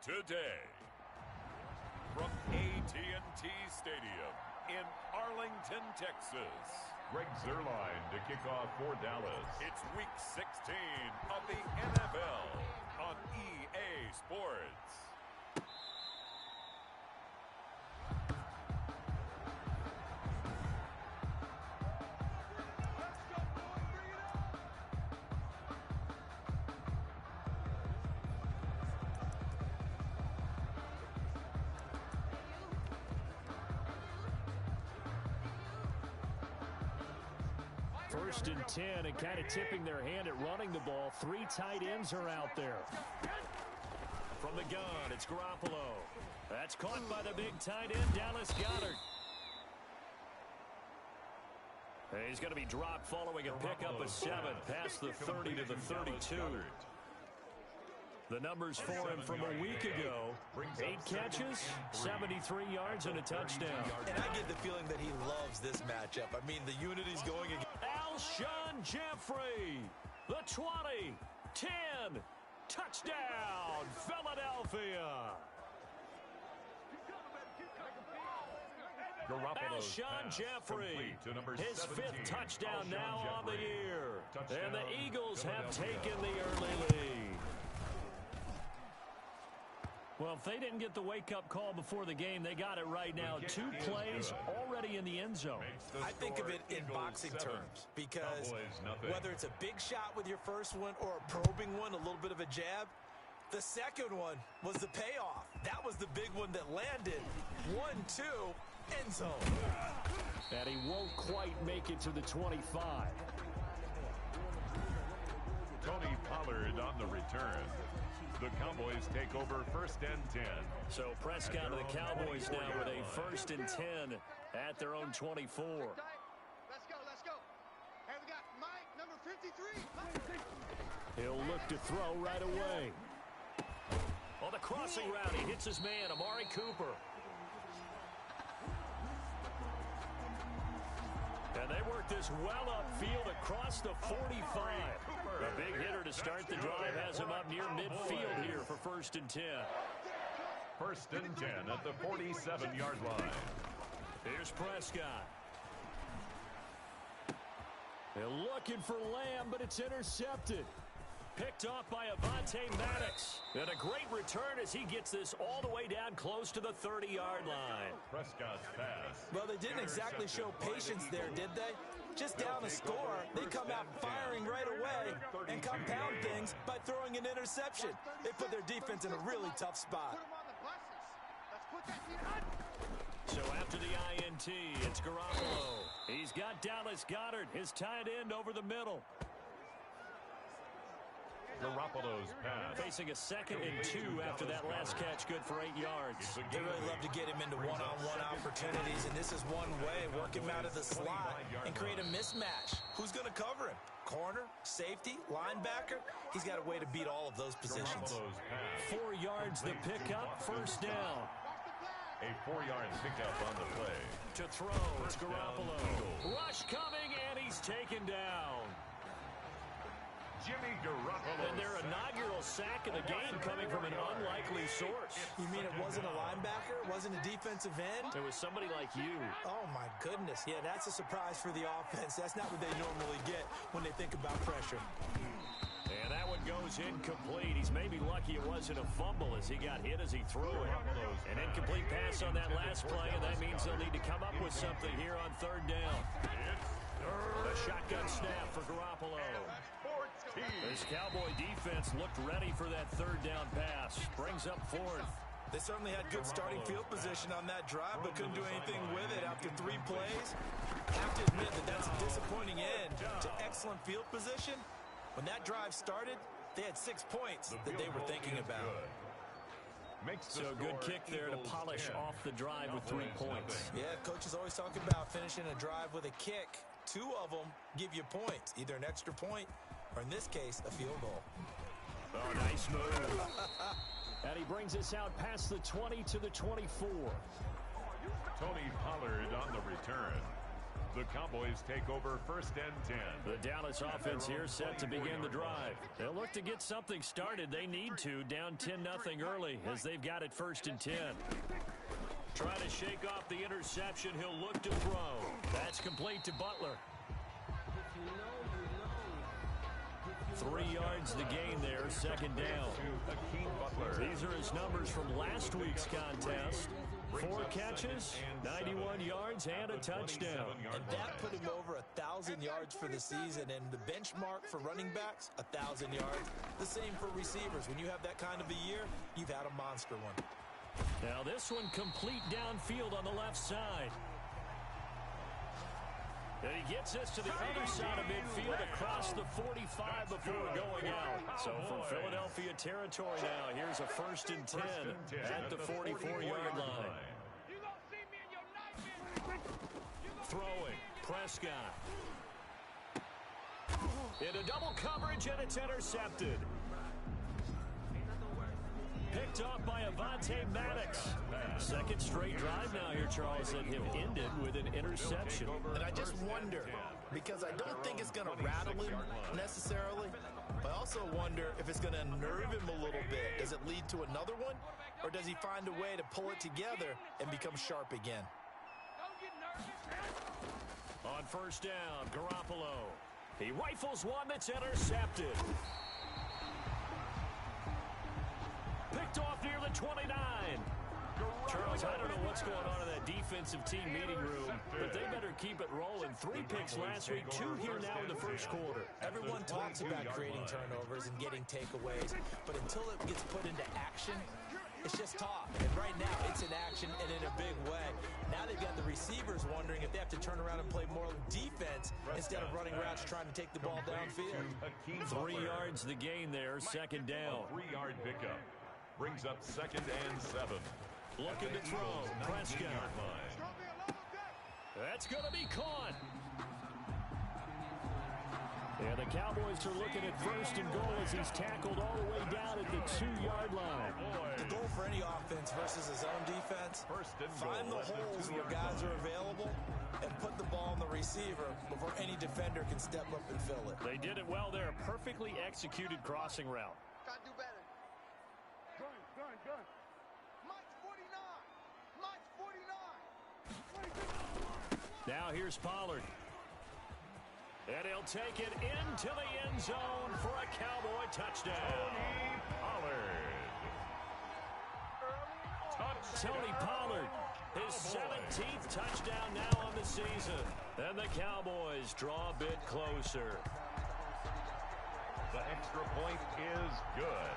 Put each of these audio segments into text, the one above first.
today. From AT&T Stadium in Arlington, Texas. Greg Zuerlein to kick off for Dallas. It's Week 16 of the NFL on EA Sports. First and 10, and kind of tipping their hand at running the ball. 3 tight ends are out there. From the gun, it's Garoppolo. That's caught by the big tight end, Dallas Goedert. He's going to be dropped following a pickup of 7 past the 30 to the 32. The numbers for him from a week ago: 8 catches, 73 yards, and a touchdown. And I get the feeling that he loves this matchup. I mean, the unity's going against. Alshon Jeffrey, the 20, 10, touchdown, Philadelphia. Alshon Jeffrey, his 5th touchdown now on the year. And the Eagles have taken the early lead. Well, if they didn't get the wake-up call before the game, they got it right now. 2 plays already in the end zone. I think of it in boxing terms, because whether it's a big shot with your first one or a probing one, a little bit of a jab, the second one was the payoff. That was the big one that landed. 1-2, end zone. And he won't quite make it to the 25. Tony Pollard on the return. The Cowboys take over 1st and 10. So Prescott of the Cowboys now with a 1st and 10 at their own 24. Let's go. Hey, we got Mike, number 53. He'll look to throw right away. On the crossing route, he hits his man, Amari Cooper. And they work this well upfield across the 45. A big hitter to start the drive has him up near midfield here for 1st and 10. 1st and 10 at the 47-yard line. Here's Prescott. They're looking for Lamb, but it's intercepted. Picked off by Avonte Maddox. And a great return as he gets this all the way down close to the 30-yard line. Prescott's pass. Well, they didn't exactly show patience there, did they? Just down a score, they come out firing right away and compound things by throwing an interception. They put their defense in a really tough spot. So after the INT, it's Garoppolo. He's got Dallas Goedert, his tight end, over the middle. Garoppolo's pass. Facing a 2nd and 2 after that last catch, good for 8 yards. They really love to get him into one-on-one opportunities, and this is one way, work him out of the slot and create a mismatch. Who's going to cover him? Corner, safety, linebacker? He's got a way to beat all of those positions. 4 yards the pickup, 1st down. A 4-yard pickup on the play. To throw, it's Garoppolo. Rush coming, and he's taken down. Jimmy Garoppolo. And their inaugural sack of the game coming from an unlikely source. You mean it wasn't a linebacker? It wasn't a defensive end? It was somebody like you. Oh, my goodness. Yeah, that's a surprise for the offense. That's not what they normally get when they think about pressure. And that one goes incomplete. He's maybe lucky it wasn't a fumble as he got hit as he threw it. An incomplete pass on that last play, and that means they'll need to come up with something here on 3rd down. The shotgun snap for Garoppolo. This Cowboy defense looked ready for that 3rd down pass. Brings up 4th. They certainly had good starting field position on that drive, but couldn't do anything with it after 3 plays. Have to admit that that's a disappointing end to excellent field position. When that drive started, they had 6 points that they were thinking about. So good kick there to polish off the drive with 3 points. Yeah, coaches always talk about finishing a drive with a kick. 2 of them give you points, either an extra point or, in this case, a field goal. Oh, nice move. And he brings us out past the 20 to the 24. Tony Pollard on the return. The Cowboys take over 1st and 10. The Dallas offense here set to begin the drive. They'll look to get something started. They need to, down 10-0 early as they've got it 1st and 10. Trying to shake off the interception. He'll look to throw. That's complete to Butler. 3 yards the gain there, 2nd down. These are his numbers from last week's contest. 4 catches, 91 yards, and a touchdown. And that put him over 1,000 yards for the season. And the benchmark for running backs, 1,000 yards. The same for receivers. When you have that kind of a year, you've had a monster one. Now this one complete downfield on the left side. And he gets us to the other side of midfield across the 45 before going out. So from Philadelphia territory now, here's a 1st and 10 at the 44-yard line. Throwing, Prescott. Into double coverage, and it's intercepted. Picked off by Avonte Maddox. 2nd straight drive now here, Charles, that have ended with an interception. And I just wonder, because I don't think it's going to rattle him necessarily, but I also wonder if it's going to unnerve him a little bit. Does it lead to another one, or does he find a way to pull it together and become sharp again? On 1st down, Garoppolo. He rifles one that's intercepted. Picked off near the 29. Charles, I don't know what's going on in that defensive team meeting room, but they better keep it rolling. 3 picks last week, 2 here now in the 1st quarter. Everyone talks about creating turnovers and getting takeaways, but until it gets put into action, it's just talk. And right now, it's in action and in a big way. Now they've got the receivers wondering if they have to turn around and play more defense instead of running routes trying to take the ball downfield. 3 yards the gain there, 2nd down. 3-yard pickup. Brings up 2nd and 7. Looking to throw. Prescott. That's going to be caught. And the Cowboys are looking at 1st and goal as he's tackled all the way down at the 2-yard line. The goal for any offense versus his own defense, find the holes where guys are available and put the ball on the receiver before any defender can step up and fill it. They did it well there. Perfectly executed crossing route. Gotta do better. Gun. Mike's 49. Mike's 49. Now here's Pollard. And he'll take it into the end zone for a Cowboy touchdown. Tony Pollard, his 17th touchdown now on the season. And the Cowboys draw a bit closer. The extra point is good.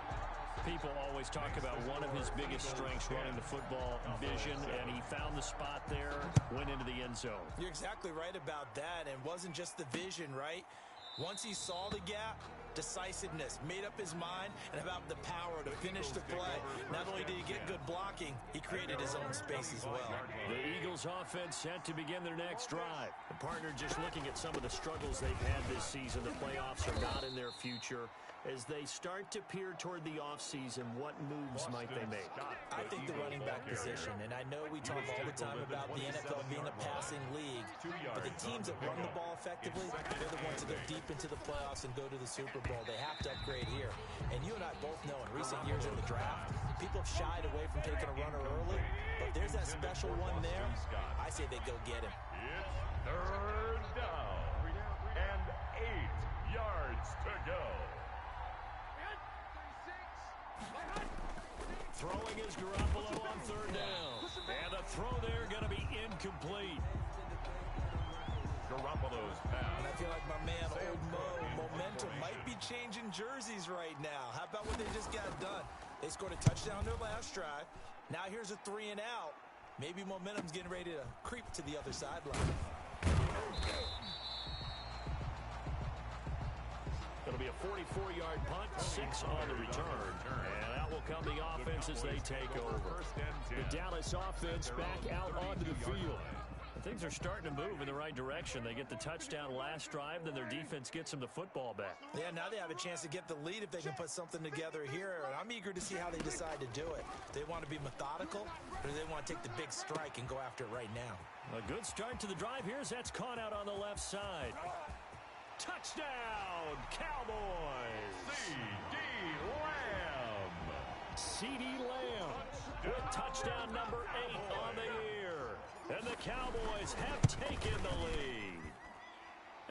People always talk about one of his biggest strengths running the football, vision, and he found the spot there, went into the end zone. You're exactly right about that, and it wasn't just the vision, right? Once he saw the gap, decisiveness, made up his mind, and about the power to finish the play. Not only did he get good blocking, he created his own space as well. The Eagles offense set to begin their next drive. The partner just looking at some of the struggles they've had this season. The playoffs are not in their future. As they start to peer toward the offseason, what moves might they make? I think the running back position, and I know we talk all the time about the NFL being a passing league, but the teams that run the ball effectively, they're the ones that go deep into the playoffs and go to the Super Bowl. They have to upgrade here. And you and I both know in recent years in the draft, people have shied away from taking a runner early, but there's that special one there. I say they go get him. It's 3rd down and 8 yards to go. Throwing is Garoppolo on 3rd down. And a throw there going to be incomplete. Garoppolo's pass. And I feel like my man, Old Mo, momentum might be changing jerseys right now. How about what they just got done? They scored a touchdown their last drive. Now here's a 3 and out. Maybe momentum's getting ready to creep to the other sideline. It'll be a 44-yard punt, 6 on the return. And out will come the offense as they take over. The Dallas offense back out onto the field. Things are starting to move in the right direction. They get the touchdown last drive, then their defense gets them the football back. Yeah, now they have a chance to get the lead if they can put something together here. And I'm eager to see how they decide to do it. They want to be methodical, or do they want to take the big strike and go after it right now? A good start to the drive here as that's caught out on the left side. Touchdown, Cowboys! C.D. Lamb. C.D. Lamb with touchdown number 8 on the year. And the Cowboys have taken the lead.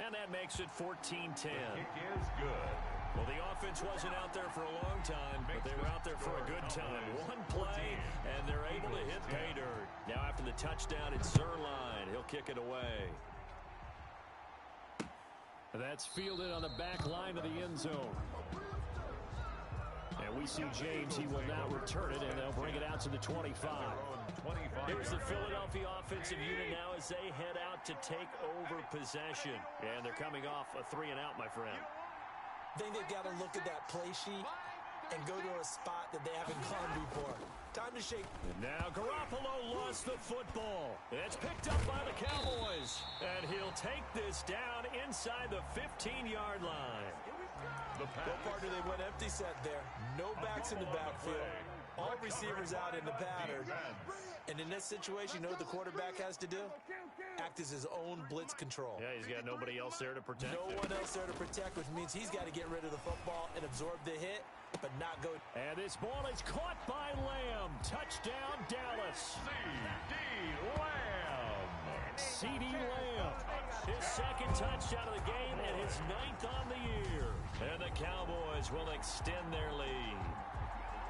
And that makes it 14-10. Kick is good. Well, the offense wasn't out there for a long time, but they were out there for a good time. One play, and they're able to hit pay dirt. Now after the touchdown, it's Zerline. He'll kick it away. That's fielded on the back line of the end zone. And we see James. He will now return it, and they'll bring it out to the 25. Here's the Philadelphia offensive unit now as they head out to take over possession. And they're coming off a 3-and-out, my friend. I think they've got to look at that play sheet and go to a spot that they haven't gone before. Time to shake. And now Garoppolo lost the football. It's picked up by the Cowboys. And he'll take this down inside the 15-yard line. Go partner, they went empty set there. No backs in the backfield. All receivers out in the pattern. And in this situation, you know what the quarterback has to do? Act as his own blitz control. Yeah, he's got nobody else there to protect him. No one else there to protect, which means he's got to get rid of the football and absorb the hit, but not go. And this ball is caught by Lamb. Touchdown, Dallas. C.D. Lamb. C.D. Lamb. His second touchdown of the game and his 9th on the year. And the Cowboys will extend their lead.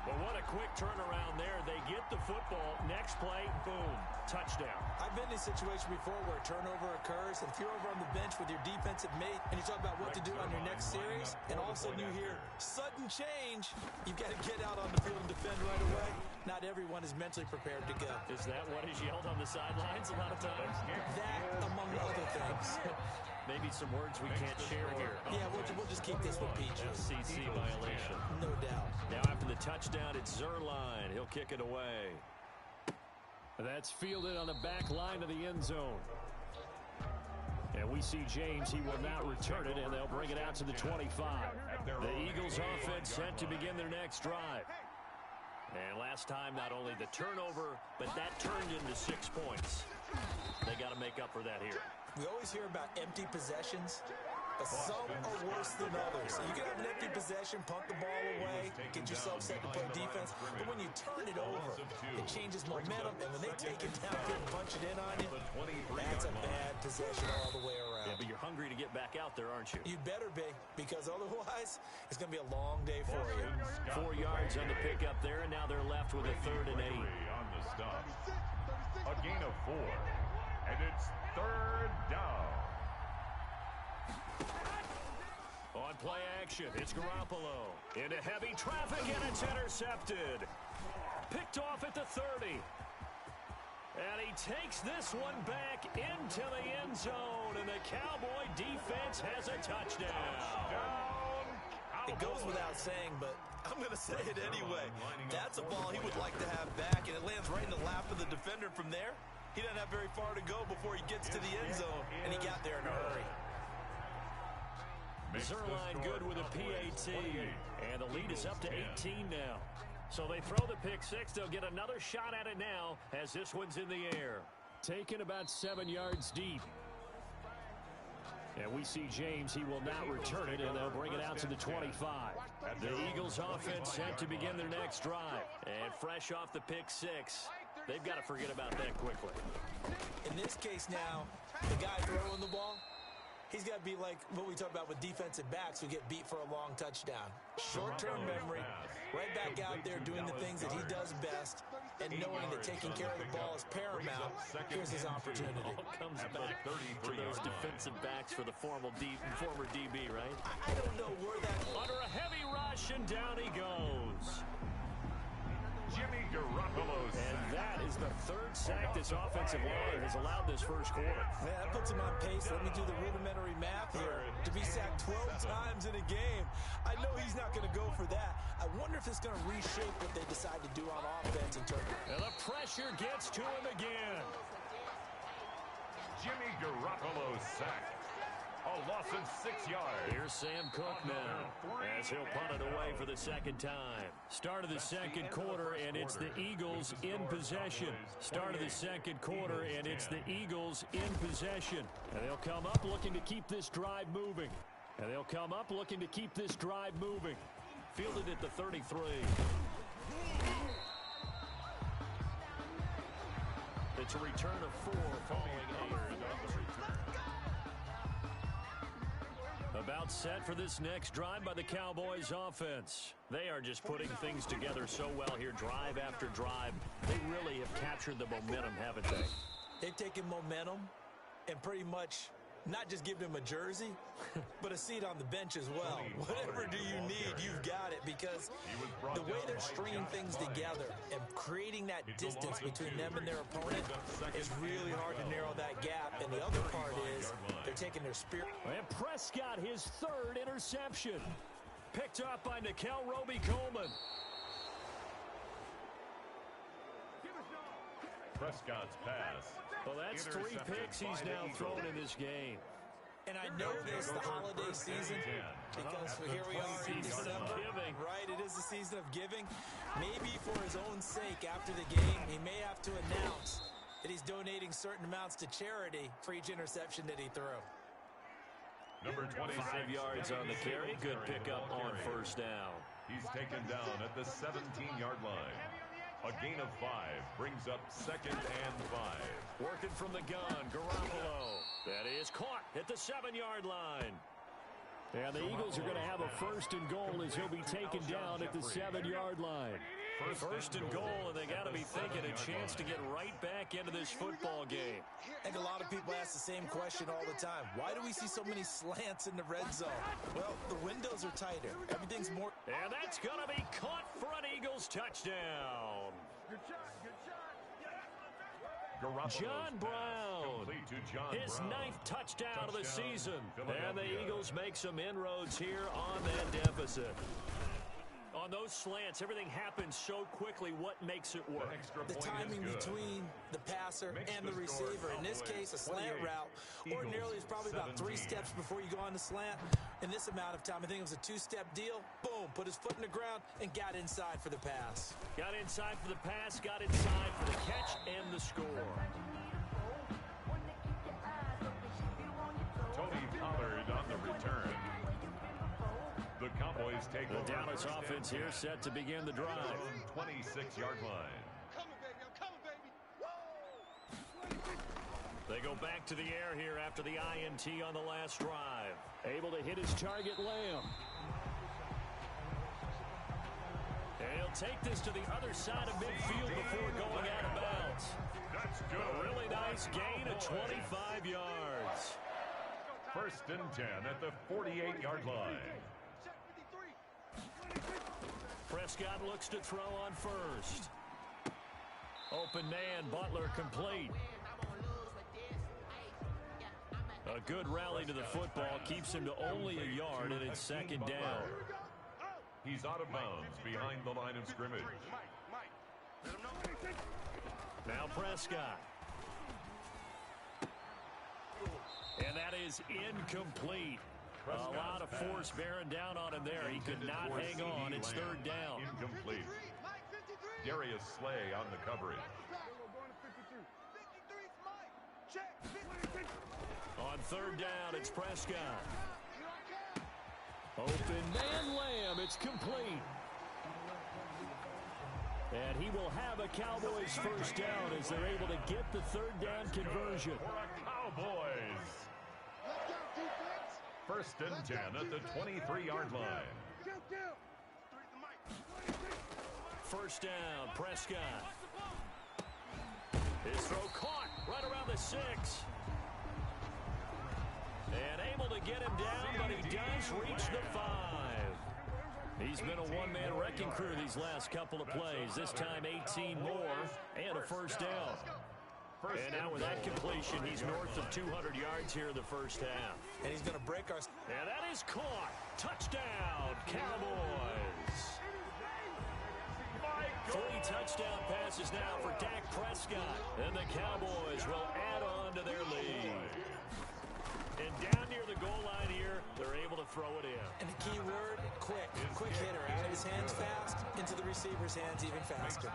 But what a quick turnaround there. They get the football. Next play, boom, touchdown. I've been in a situation before where a turnover occurs, and if you're over on the bench with your defensive mate and you talk about what to do on your next series, and all of a sudden you hear sudden change, you've got to get out on the field and defend right away. Not everyone is mentally prepared to go. Is that what is yelled on the sidelines a lot of times? That, among other things. Maybe some words we can't share here. Yeah, we'll just keep this one PG. FCC violation. No doubt. Now after the touchdown, it's Zerline. He'll kick it away. That's fielded on the back line of the end zone. And we see James. He will not return it, and they'll bring it out to the 25. The Eagles offense set to begin their next drive. And last time, not only the turnover, but that turned into 6 points. They got to make up for that here. We always hear about empty possessions, but some are worse than others. You can have an empty possession, punt the ball away, get yourself set to play defense, but when you turn it over, it changes momentum, and when they take it down and punch it in on you, that's a bad possession all the way around. Yeah, but you're hungry to get back out there, aren't you? You better be, because otherwise, it's going to be a long day for you. 4 yards on the pickup there, and now they're left with a 3rd and 8. On the stop. A gain of 4. And it's 3rd down. On play action, it's Garoppolo. Into heavy traffic, and it's intercepted. Picked off at the 30. And he takes this one back into the end zone, and the Cowboy defense has a touchdown. It goes without saying, but I'm going to say it anyway. That's a ball he would like to have back, and it lands right in the lap of the defender from there. He doesn't have very far to go before he gets to the end zone, and he got there in a hurry. Zerline good with a PAT, and the lead is up to 18 now. So they throw the pick 6. They'll get another shot at it now as this one's in the air. Taken about 7 yards deep. And we see James. He will not return it, and they'll bring it out to the 25. The Eagles offense set to begin their next drive. And fresh off the pick 6. They've got to forget about that quickly. In this case now, the guy throwing the ball, he's got to be like what we talk about with defensive backs who get beat for a long touchdown. Short-term memory, right back out there doing the things that he does best, and knowing that taking care of the ball is paramount. Here's his opportunity. It all comes back to those defensive backs for the former DB, right? I don't know where that... Under a heavy rush, and down he goes. Jimmy Garoppolo. And that is the 3rd sack this offensive line has allowed this first quarter. Man, that puts him on pace. Let me do the rudimentary math here. To be sacked 12 times in a game, I know he's not going to go for that. I wonder if it's going to reshape what they decide to do on offense in terms. And the pressure gets to him again. Jimmy Garoppolo sacked. A loss of 6 yards. Here's Sam Cook now as he'll punt it away for the second time. Start of the second quarter, and it's the Eagles in possession. Start of the second quarter, and it's the Eagles in possession. And they'll come up looking to keep this drive moving. Fielded at the 33. It's a return of 4 following 8. About set for this next drive by the Cowboys offense. They are just putting things together so well here, drive after drive. They really have captured the momentum, haven't they? They've taken momentum and pretty much not just given him a jersey, but a seat on the bench as well. Whatever do you need, you've got it, because the way they're stringing things together and creating that distance between them and their opponent is really hard to narrow that gap. And the other part is they're taking their spirit. And Prescott, his 3rd interception. Picked up by Nikel Roby-Coleman. Prescott's pass. Well, that's 3 picks he's now thrown in this game. And I know this the holiday season because here we are in December. Right, it is the season of giving. Maybe for his own sake after the game, he may have to announce that he's donating certain amounts to charity for each interception that he threw. Number 25 yards on the carry. Good pickup on first down. He's taken down at the 17-yard line. A gain of 5 brings up 2nd and 5. Working from the gun, Garoppolo. That is caught at the 7-yard line. And the Eagles are going to have a 1st and goal as he'll be taken down at the 7-yard line. First and goal, and they got to be thinking a chance to get right back into this football game. I think a lot of people ask the same question all the time. Why do we see so many slants in the red zone? Well, the windows are tighter. Everything's more... And that's going to be caught for an Eagles touchdown. Good shot, good shot. John Brown, his 9th touchdown of the season. And the Eagles make some inroads here on that deficit. On those slants, everything happens so quickly. What makes it work? The timing between the passer and the receiver. In this case, a slant route. Ordinarily, it's probably about 3 steps before you go on the slant. In this amount of time, I think it was a 2-step deal. Boom, put his foot in the ground and got inside for the pass. Got inside for the pass, got inside for the catch and the score. Tony Pollard on the return. The Cowboys take the Dallas offense here set to begin the drive. 26-yard line. Coming, baby, I'm coming, baby. They go back to the air here after the INT on the last drive. Able to hit his target, Lamb. And he'll take this to the other side of midfield before going out of bounds. That's good. A really nice gain of 25 yards. 1st and 10 at the 48-yard line. Prescott looks to throw on first. Open man, Butler complete. A good rally to the football keeps him to only a yard, and it's 2nd down. He's out of bounds behind the line of scrimmage. Now Prescott. And that is incomplete. A lot of force bearing down on him there. He could not hang on. It's 3rd down. Incomplete. Darius Slay on the coverage. On 3rd down, it's Prescott. Open man, Lamb. It's complete. And he will have a Cowboys 1st down as they're able to get the 3rd down conversion. For a Cowboys. 1st and 10 at the 23-yard line. 1st down, Prescott. His throw caught right around the 6. And able to get him down, but he does reach the 5. He's been a one-man wrecking crew these last couple of plays. This time 18 more and a 1st down. And now with that completion, he's north of 200 yards here in the 1st half. And he's going to break our... And that is caught. Touchdown, Cowboys. 3 touchdown passes now for Dak Prescott. And the Cowboys will add on to their lead. And down near the goal line here, They're able to throw it in. And the key word, quick. Quick hitter. Out of his hands fast, into the receiver's hands even faster.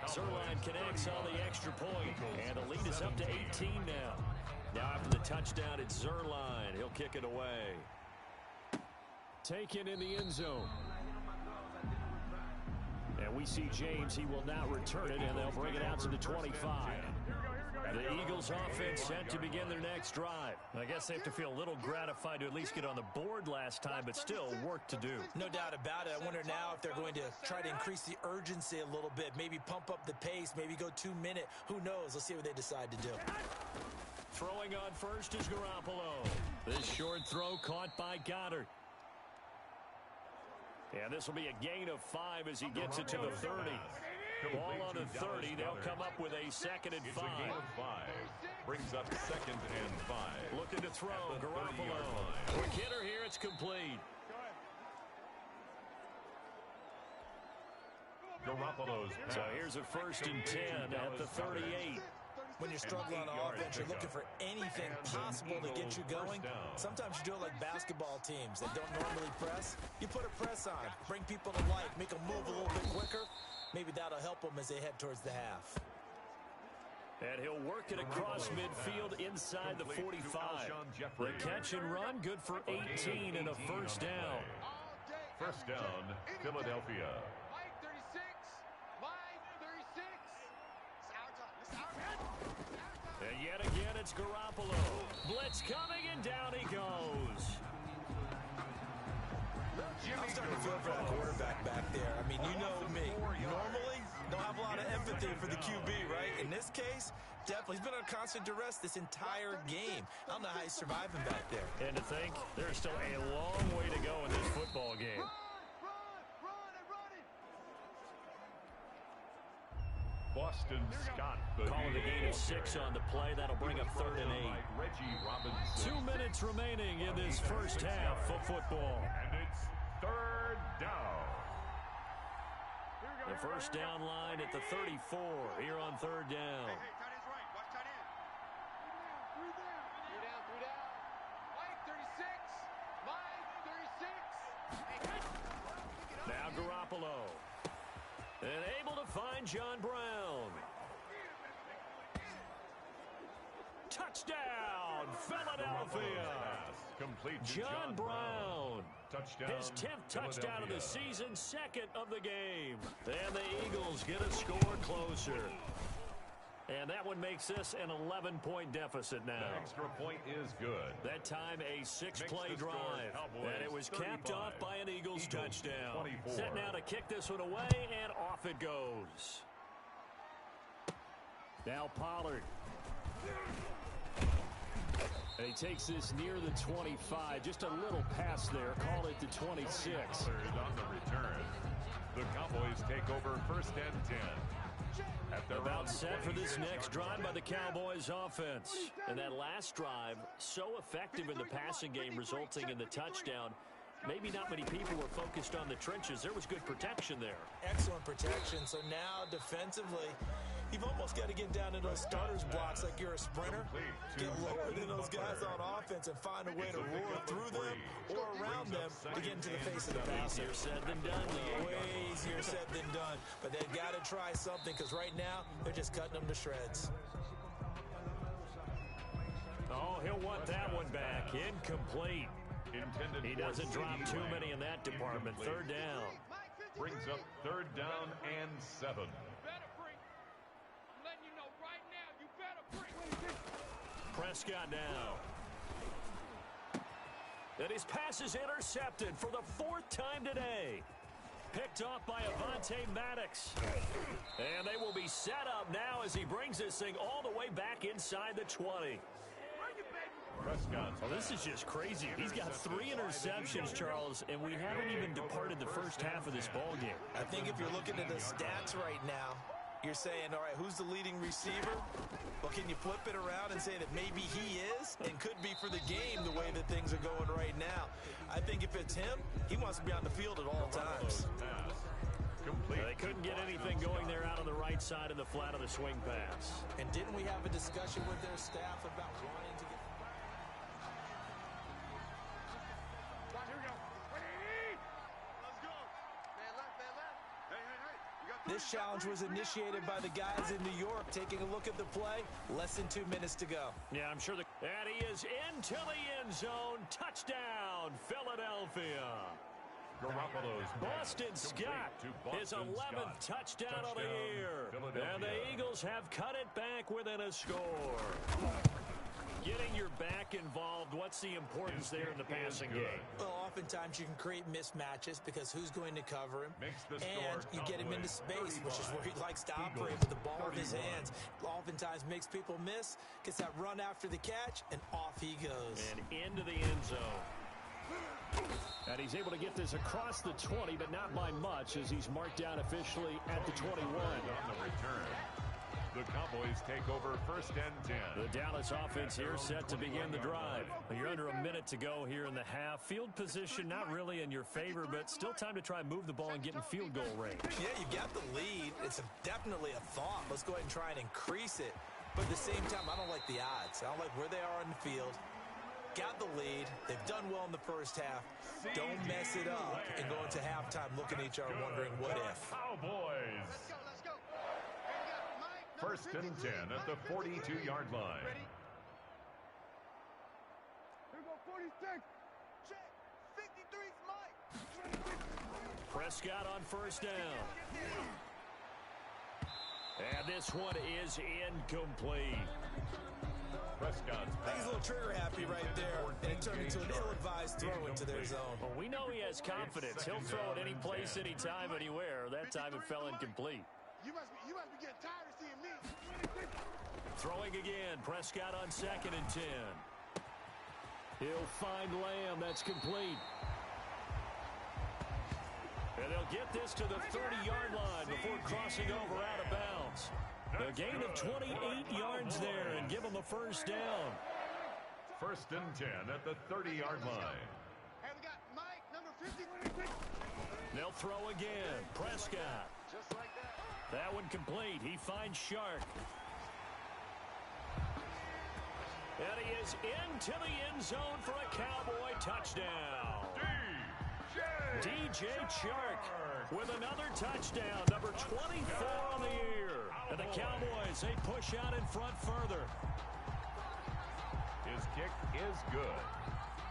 Zerline connects on the extra point, and the lead is up to 18 now. Now after the touchdown, it's Zerline. He'll kick it away. Taken in the end zone. And we see James. He will not return it, and they'll bring it out to the 25. The Eagles offense set to begin their next drive. I guess they have to feel a little gratified to at least get on the board last time, but still work to do. No doubt about it. I wonder now if they're going to try to increase the urgency a little bit, maybe pump up the pace, maybe go 2 minute. Who knows? Let's see what they decide to do. Throwing on first is Garoppolo. This short throw caught by Goddard. And this will be a gain of 5 as he gets it to the 30. Ball on the 30. They'll come up with a 2nd and 5. It's a gain of 5. Brings up 2nd and 5. Looking to throw. Garoppolo. Quick hitter here. It's complete. Garoppolo's pass. So here's a 1st and 10 at the 38. When you're struggling on offense, you're looking for anything possible to get you going. Sometimes you do it like basketball teams that don't normally press. You put a press on, bring people to life, make them move a little bit quicker. Maybe that'll help them as they head towards the half. And he'll work it across midfield inside the 45. The catch and run, good for 18 and a 1st down. 1st down, Philadelphia. And yet again, it's Garoppolo. Blitz coming, and down he goes. I'm starting to feel for that quarterback back there. I mean, you know me. Normally, don't have a lot of empathy for the QB, right? In this case, definitely. He's been on constant duress this entire game. I don't know how he's surviving back there. And to think, there's still a long way to go in this football game. Boston Scott. Calling the gain of 6 on the play. That'll bring up 3rd and 8. 2 minutes remaining in this first half of football. And it's 3rd down. The 1st down line at the 34 here on 3rd down. Hey, tight end's right. Watch tight end. 3 down. 3 down. Mike, 36. Mike, 36. Now Garoppolo. And able to find John Brown. Touchdown, Philadelphia. Complete to John Brown. Touchdown. His 10th touchdown of the season, 2nd of the game. And the Eagles get a score closer. And that one makes this an 11-point deficit now. That extra point is good. That time a 6-play drive. And it was capped off by an Eagles touchdown. 24. Set now to kick this one away, and off it goes. Now Pollard. And he takes this near the 25. Just a little pass there. Call it the 26. On the return. The Cowboys take over 1st and 10. About set for this next drive by the Cowboys offense. And that last drive, so effective in the passing game, resulting in the touchdown. Maybe not many people were focused on the trenches. There was good protection there. Excellent protection. So now defensively, you've almost got to get down to those starters blocks like you're a sprinter. Get lower than those guys on offense and find a way to roar through them or around them to get into the face of the passer. Easier said than done, Leo. Way easier said than done. But they've got to try something because right now they're just cutting them to shreds. Oh, he'll want that one back. Incomplete. He doesn't drop too many in that department. 3rd down. Brings up 3rd down and 7. Prescott now. And his pass is intercepted for the 4th time today. Picked off by Avonte Maddox. And they will be set up now as he brings this thing all the way back inside the 20. Prescott. Well, this is just crazy. He's got 3 interceptions, Charles, and we haven't even departed the first half of this ball game. I think if you're looking at the stats right now, you're saying, all right, who's the leading receiver? Well, can you flip it around and say that maybe he is and could be for the game the way that things are going right now? I think if it's him, he wants to be on the field at all times. They couldn't get anything going there out on the right side of the flat of the swing pass. And didn't we have a discussion with their staff about wanting to get... This challenge was initiated by the guys in New York. Taking a look at the play, less than 2 minutes to go. Yeah, I'm sure. And he is into the end zone. Touchdown, Philadelphia. Boston Scott, his 11th touchdown of the year. And the Eagles have cut it back within a score. Getting your back involved, what's the importance there in the passing game? Well, oftentimes you can create mismatches because who's going to cover him, and you get him into space, which is where he likes to operate with the ball in his hands. Oftentimes makes people miss, gets that run after the catch, and off he goes. And into the end zone. And he's able to get this across the 20, but not by much, as he's marked down officially at the 21. On the return, the Cowboys take over 1st and 10. The Dallas offense here set to begin the drive. You're under a minute to go here in the half. Field position not really in your favor, but still time to try and move the ball and get in field goal range. Yeah, you got the lead. It's definitely a thought. Let's go ahead and try and increase it. But at the same time, I don't like the odds. I don't like where they are in the field. Got the lead. They've done well in the first half. Don't mess it up and go into halftime looking at each other wondering what if. Cowboys. Let's go. Hey, we got Mike, number 1st and 10 at the 42-yard line. Ready? Here we go, 46. Check. 53's Mike. Prescott on 1st down. And this one is incomplete. Prescott's He's a little trigger happy right there, and it turned into an ill-advised throw into their zone. Well, we know he has confidence. He'll throw it any place, anytime, anywhere. That time it fell incomplete. You must be getting tired of seeing me. Throwing again. Prescott on 2nd and 10. He'll find Lamb. That's complete. And they'll get this to the 30-yard line before crossing over out of bounds. A gain of 28 yards there and give them a 1st down. 1st and 10 at the 30-yard line. Hey, we got Mike, number 53. They'll throw again. Prescott. Just like that. That one complete. He finds Shark. And he is into the end zone for a Cowboy touchdown. DJ Shark with another touchdown, number 24 on the year. And the Cowboys, they push out in front further. His kick is good.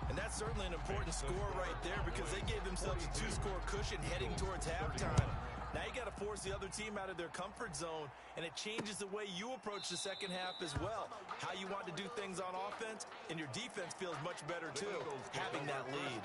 And that's certainly an important score right there because they gave themselves a 2-score cushion heading towards halftime. Now you got to force the other team out of their comfort zone, and it changes the way you approach the second half as well. How you want to do things on offense, and your defense feels much better too, having that lead.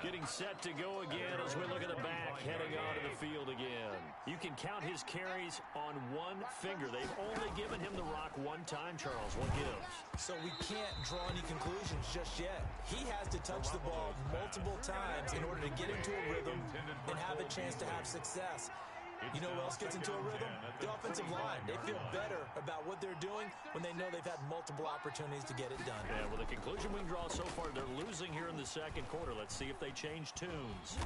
Getting set to go again as we look at the back, heading onto the field again. You can count his carries on one finger. They've only given him the rock one time, Charles. What gives? So we can't draw any conclusions just yet. He has to touch the ball multiple times in order to get into a rhythm and have a chance to have success. You know who else gets into a rhythm? The offensive line. They feel better about what they're doing when they know they've had multiple opportunities to get it done. Yeah, well, the conclusion we can draw so far, they're losing here in the second quarter. Let's see if they change tunes.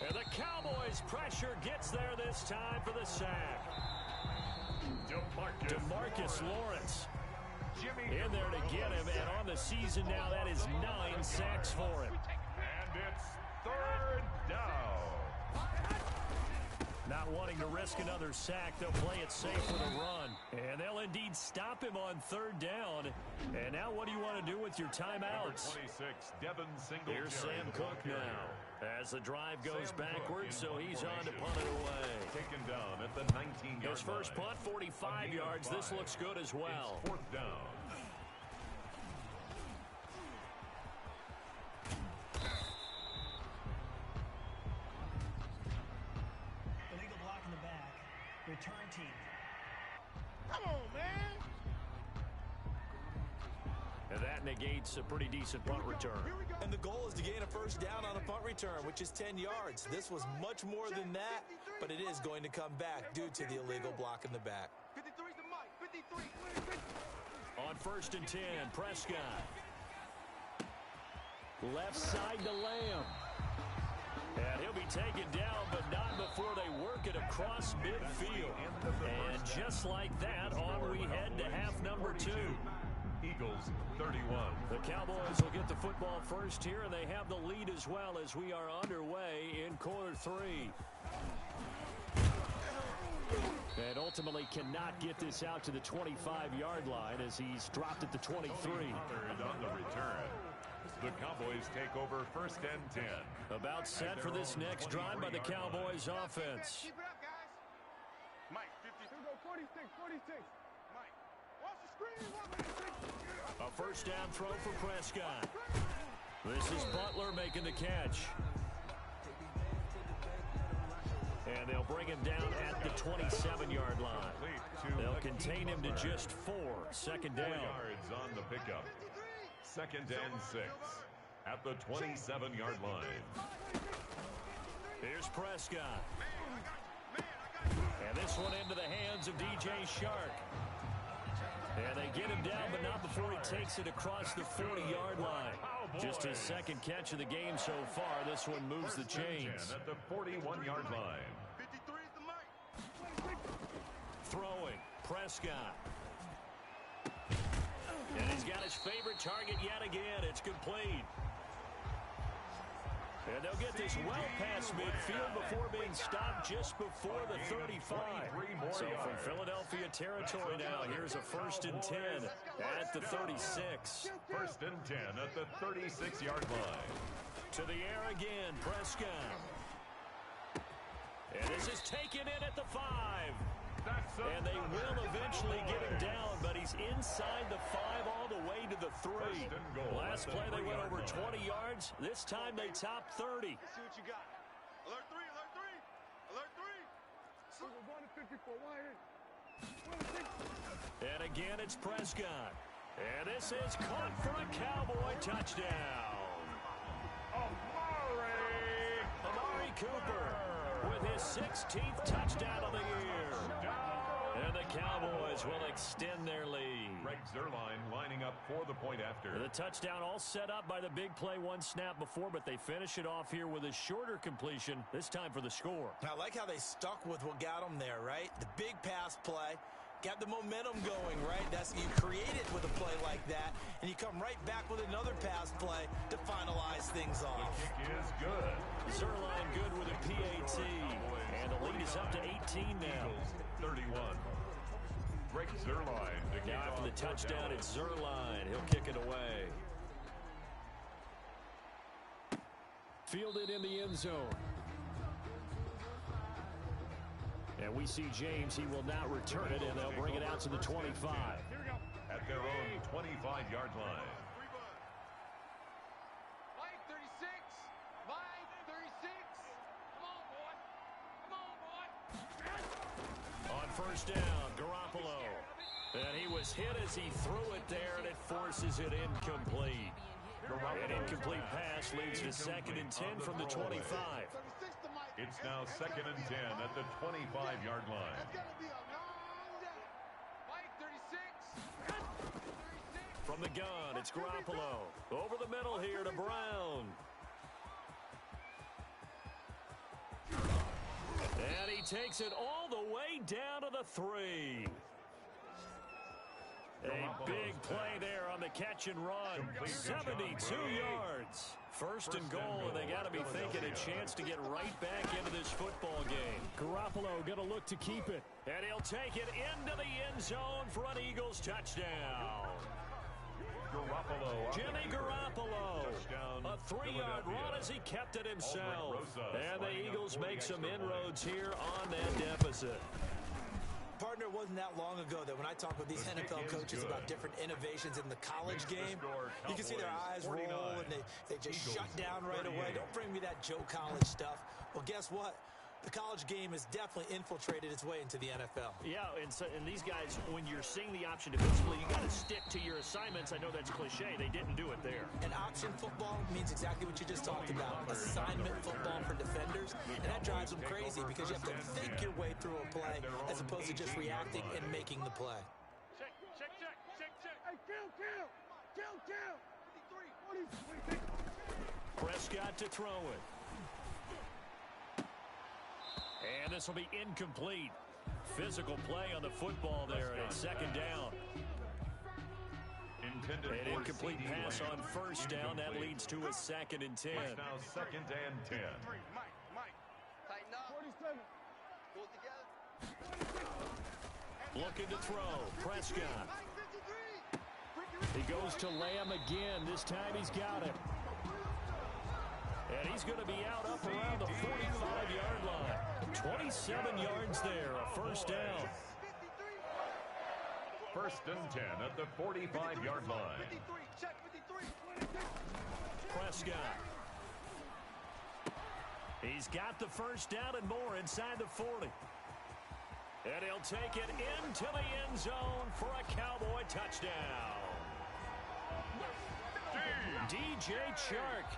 And the Cowboys' pressure gets there this time for the sack. DeMarcus Lawrence in there to get him, and on the season now, that is 9 sacks for him. And it's 3rd down. Not wanting to risk another sack, they'll play it safe with a run. And they'll indeed stop him on 3rd down. And now what do you want to do with your timeouts? 26, Devin Singletary. Here's Sam Cook now. As the drive goes backwards, so he's on to punt it away. Taken down at the 19-yard line. His first punt, 45 yards. This looks good as well. It's 4th down. Return team. Come on, man. And that negates a pretty decent punt return. And the goal is to gain a 1st down on a punt return, which is 10 yards. This was much more than that, but it is going to come back due to the illegal block in the back. 53's the Mike. 53. On 1st and 10, Prescott. Left side to Lamb. And he'll be taken down, but not before they work it across midfield. And just like that, on we head to half number 2. Eagles 31. The Cowboys will get the football first here, and they have the lead as well as we are underway in quarter 3. And ultimately cannot get this out to the 25-yard line as he's dropped at the 23. On the return. The Cowboys take over 1st and 10. About set for this next drive by the Cowboys offense. Keep it up, guys. Mike, 50. Here we go, 46, 46. Mike, watch the screen. A first down throw for Prescott. This is Butler making the catch. And they'll bring him down at the 27-yard line. They'll contain him to just 4. Second down. 4 yards on the pickup. 2nd and 6 at the 27-yard line. Here's Prescott. And this one into the hands of DJ Shark. And they get him down, but not before he takes it across the 40-yard line. Just his second catch of the game so far. This one moves the chains. At the 41-yard line. 53 is the mic. Throwing. Prescott. And he's got his favorite target yet again. It's complete. And they'll get this well past midfield before being stopped just before the 35. So from Philadelphia territory now, here's a 1st and 10 at the 36. 1st and 10 at the 36-yard line. To the air again, Prescott. And this is taken in at the 5. And they will eventually get him down, but he's inside the 5 all the way to the 3. Last play they went over 20 yards. This time they topped 30. Let's see what you got. Alert 3, alert 3. Alert 3. We're going to 54 wide. And again, it's Prescott. And this is caught for a Cowboy touchdown. Amari Cooper with his 16th touchdown of the year. And the Cowboys will extend their lead. Greg Zuerlein lining up for the point after. The touchdown all set up by the big play one snap before, but they finish it off here with a shorter completion, this time for the score. I like how they stuck with what got them there, right? The big pass play. Got the momentum going, right? That's you create it with a play like that, and you come right back with another pass play to finalize things off. The kick is good. Zuerlein good with a PAT, and the lead is up to 18 now. 31. Greg Zuerlein. Now after the touchdown, it's Zuerlein. He'll kick it away. Fielded in the end zone. And we see James. He will now return it, and they'll bring it out to the 25. At their own 25-yard line. Mike 36. Mike 36. Come on, boy. Come on, boy. On first down, Garoppolo. And he was hit as he threw it there, and it forces it incomplete. An incomplete pass leads to 2nd and 10 from the 25. It's now 2nd and 10 at the 25-yard line. That's going to be a long day. Mike 36. 36. From the gun, it's Garoppolo. Over the middle here to Brown. And he takes it all the way down to the 3. A big play there on the catch and run. 72 yards. 1st and goal, and they got to be thinking a chance to get right back into this football game. Garoppolo going to look to keep it. And he'll take it into the end zone for an Eagles touchdown. Jimmy Garoppolo. A 3-yard run as he kept it himself. And the Eagles make some inroads here on that deficit. Partner, it wasn't that long ago that when I talk with these NFL coaches about different innovations in the college game, you can see their eyes roll and they just shut down right away. Don't bring me that Joe College stuff. Well, guess what? The college game has definitely infiltrated its way into the NFL. Yeah, and these guys, when you're seeing the option defensively, you got to stick to your assignments. I know that's cliche. They didn't do it there. And option football means exactly what you just talked about. Assignment football for defenders. And that drives them crazy because you have to think your way through a play as opposed to just reacting and making the play. Check. Hey, kill. 53, 40. Prescott to throw it. And this will be incomplete. Physical play on the football there, and it's 2nd down. An incomplete pass on 1st down. That leads to a 2nd and 10. It's now 2nd and 10. Mike. Tighten up. 47. Pull it together. Looking to throw. Prescott. He goes to Lamb again. This time he's got it. And he's going to be out up around the 45-yard line. 27 yards there, a first down. First and 10 at the 45-yard line. Prescott. He's got the first down and more inside the 40. And he'll take it into the end zone for a Cowboy touchdown. DJ Chark,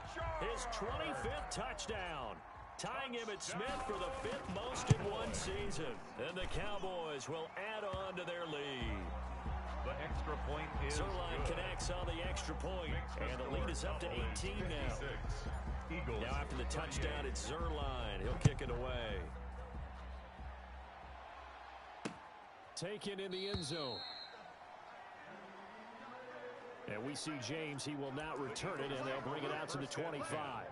his 25th touchdown, tying him at Smith for the 5th most in one season. And the Cowboys will add on to their lead. The extra point is Zerline connects on the extra point, and the lead is up to 18 now. Eagles Now after the touchdown, it's Zerline. He'll kick it away. Taken in the end zone. And we see James. He will not return it, and they'll bring it out to the 25.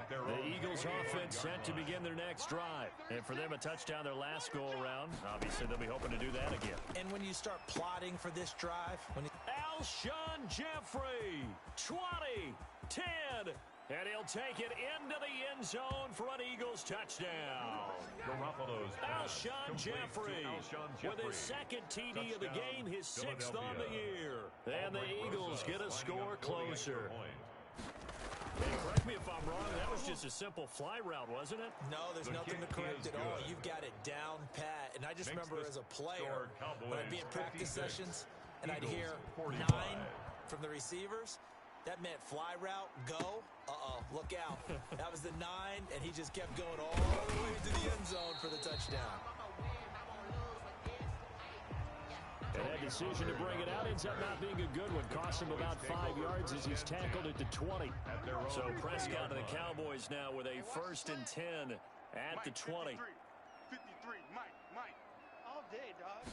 The Eagles offense set to begin their next drive. And for them, a touchdown their last go-around. Obviously, they'll be hoping to do that again. And when you start plotting for this drive, Alshon Jeffrey, 20, 10, and he'll take it into the end zone for an Eagles touchdown. Alshon Jeffrey with his second TD of the game, his 6th on the year. And the Eagles get a score closer. Hey, correct me if I'm wrong, that was just a simple fly route, wasn't it? No, there's nothing to correct at all. You've got it down pat. And I just remember as a player, when I'd be in practice sessions, and I'd hear 9 from the receivers, that meant fly route, go. Uh-oh, look out. That was the 9, and he just kept going all the way to the end zone for the touchdown. And that decision to bring it out ends up not being a good one. Cost him about 5 yards as he's tackled it to 20. So Prescott and the Cowboys now with a 1st and 10 at the 20. 53, Mike. All day, dog.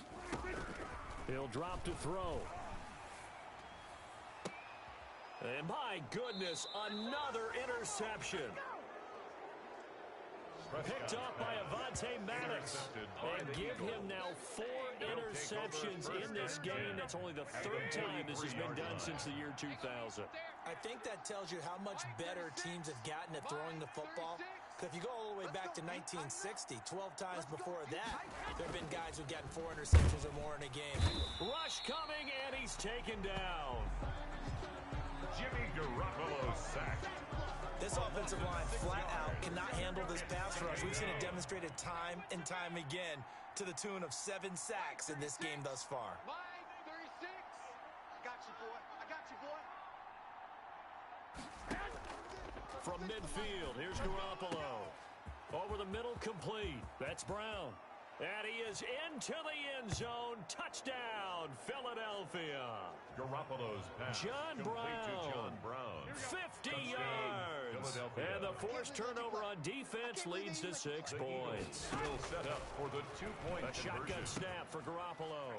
He'll drop to throw. And my goodness, another interception. Picked up by Avonte Maddox. And give him now 4 interceptions in this game. That's only the 3rd time this has been done since the year 2000. I think that tells you how much better teams have gotten at throwing the football. Because if you go all the way back to 1960, 12 times before that, there have been guys who've gotten 4 interceptions or more in a game. Rush coming, and he's taken down. Jimmy Garoppolo sacked. This offensive line flat out cannot handle this pass rush. We've seen it demonstrated time and time again to the tune of 7 sacks in this game thus far. Mike, 36. I got you, boy. From midfield, here's Garoppolo. Over the middle, complete. That's Brown. And he is into the end zone. Touchdown, Philadelphia. Garoppolo's pass. John Brown. 50 yards. And the forced turnover on defense leads to 6 points. Still set up for the 2-point A shotgun snap for Garoppolo.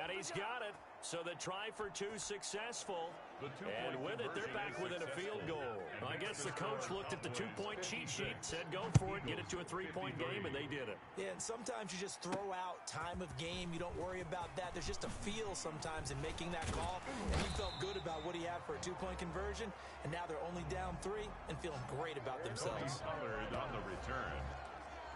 And he's got it. So the try for 2 successful. And with it, they're back within a field goal. I guess the coach looked at the 2-point cheat sheet, said go for it, get it to a 3-point game, and they did it. Yeah, and sometimes you just throw out time of game. You don't worry about that. There's just a feel sometimes in making that call. And he felt good about what he had for a 2-point conversion. And now they're only down 3 and feeling great about themselves. On the return.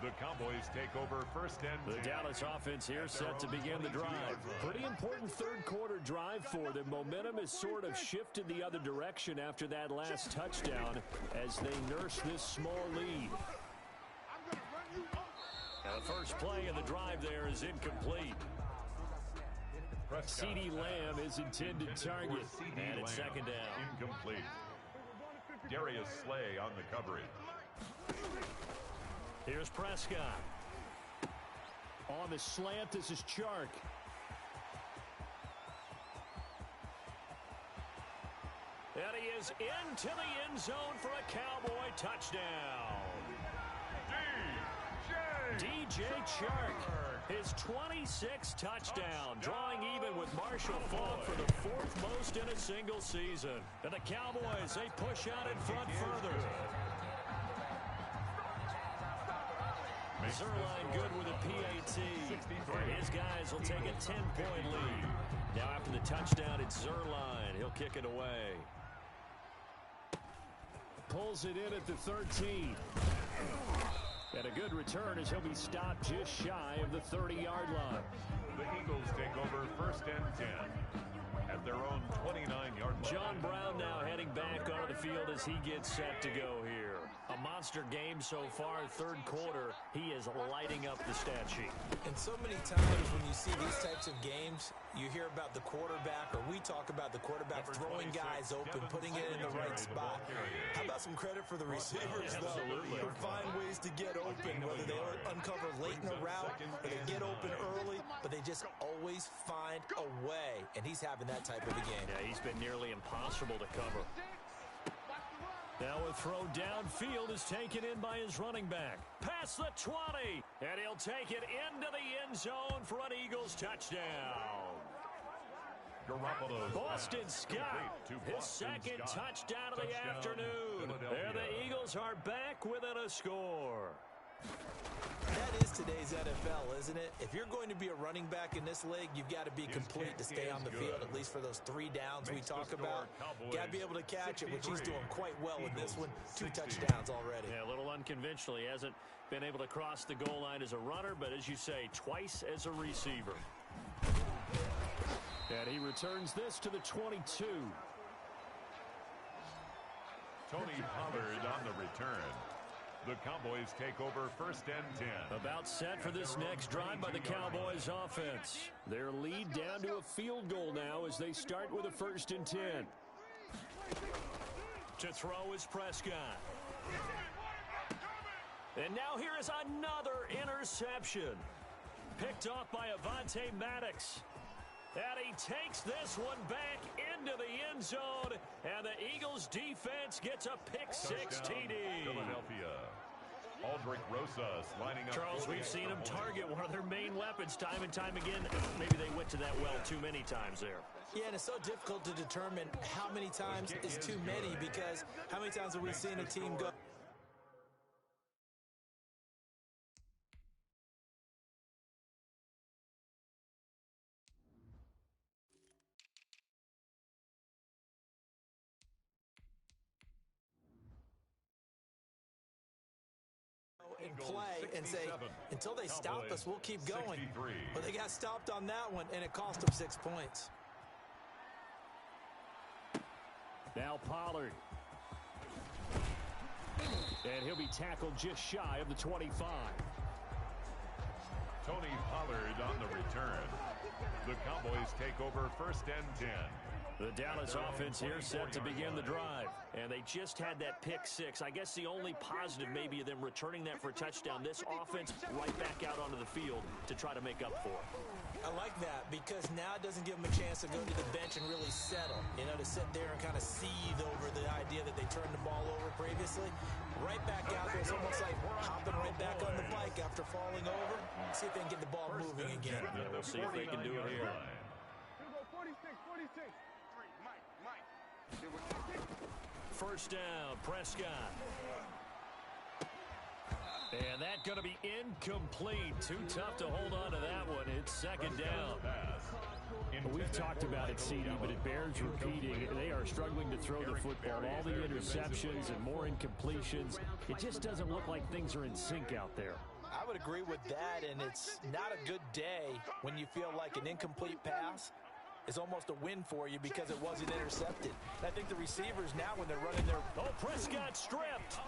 The Cowboys take over 1st and 10. The Dallas offense here set to begin the drive. Pretty important 3rd quarter drive for them. Momentum has sort of shifted the other direction after that last touchdown as they nurse this small lead. Now the first play of the drive there is incomplete. CeeDee Lamb is intended target. And it's 2nd down. Incomplete. Darius Slay on the coverage. Here's Prescott. On the slant, this is Chark. And he is into the end zone for a Cowboy touchdown. DJ Chark, his 26th touchdown, drawing even with Marshall Faulk for the 4th most in a single season. And the Cowboys, they push out in front further. Zerline good with a PAT. And his guys will take a 10-point lead. Now after the touchdown, it's Zerline. He'll kick it away. Pulls it in at the 13. And a good return as he'll be stopped just shy of the 30-yard line. The Eagles take over 1st and 10 at their own 29-yard line. John Brown now heading back onto the field as he gets set to go here. A monster game so far, 3rd quarter. He is lighting up the stat sheet. And so many times when you see these types of games, you hear about the quarterback, or we talk about the quarterback throwing guys open, putting it in the right spot. How about some credit for the receivers, though, who find ways to get open, whether they uncover late in a route or they get open early, but they just always find a way. And he's having that type of a game. Yeah, he's been nearly impossible to cover. Now a throw downfield is taken in by his running back. Past the 20, and he'll take it into the end zone for an Eagles touchdown. Boston Scott, his 2nd touchdown of the afternoon. There the Eagles are back within a score. That is today's NFL, isn't it? If you're going to be a running back in this league, you've got to be complete to stay on the field, at least for those 3 downs we talk about. Got to be able to catch it, which he's doing quite well in this one. 2 touchdowns already. Yeah, a little unconventional. He hasn't been able to cross the goal line as a runner, but as you say, twice as a receiver. And he returns this to the 22. Tony Pollard on the return. The Cowboys take over 1st and 10. About set for this next drive by the Cowboys offense. Their lead down to a field goal now as they start with a 1st and 10. To throw is Prescott. And now here is another interception. Picked off by Avonte Maddox. And he takes this one back into the end zone. And the Eagles defense gets a pick-6 TD. Philadelphia. Aldrich Rosas lining up. Charles, we've seen them target one of their main weapons time and time again. Maybe they went to that well too many times there. Yeah, and it's so difficult to determine how many times is too many, because how many times have we seen a team go and play and say, until they stop us, we'll keep going. But they got stopped on that one, and it cost them 6 points. Now Pollard. And he'll be tackled just shy of the 25. Tony Pollard on the return. The Cowboys take over 1st and 10. The Dallas offense here set to begin the drive. And they just had that pick-6. I guess the only positive maybe of them returning that for a touchdown. This offense right back out onto the field to try to make up for it. I like that, because now it doesn't give them a chance to go to the bench and really settle. You know, to sit there and kind of seethe over the idea that they turned the ball over previously. Right back out there. It's almost like hopping right back on the bike after falling over. See if they can get the ball moving again. Yeah, we'll see if they can do it here. 46. First down, Prescott. And that going to be incomplete. Too tough to hold on to that one. It's 2nd down. We've talked about it, CD, but it bears repeating. They are struggling to throw the football. All the interceptions and more incompletions. It just doesn't look like things are in sync out there. I would agree with that, and it's not a good day when you feel like an incomplete pass is almost a win for you because it wasn't intercepted. And I think the receivers now, when they're running their... Oh, Prescott stripped.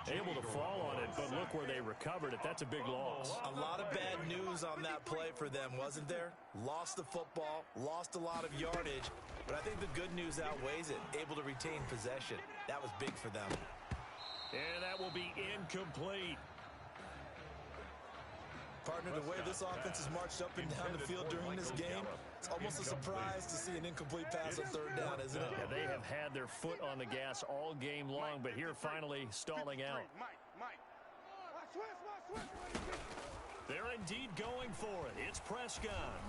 Able to fall on it, but look where they recovered it. That's a big loss. A lot of bad news on that play for them, wasn't there? Lost the football, lost a lot of yardage, but I think the good news outweighs it. Able to retain possession. That was big for them. And that will be incomplete. Partner, the way this offense has marched up and down the field during this game, it's almost a surprise to see an incomplete pass on 3rd down, isn't it? Yeah, they have had their foot on the gas all game long, but here finally stalling out. They're indeed going for it. It's Prescott.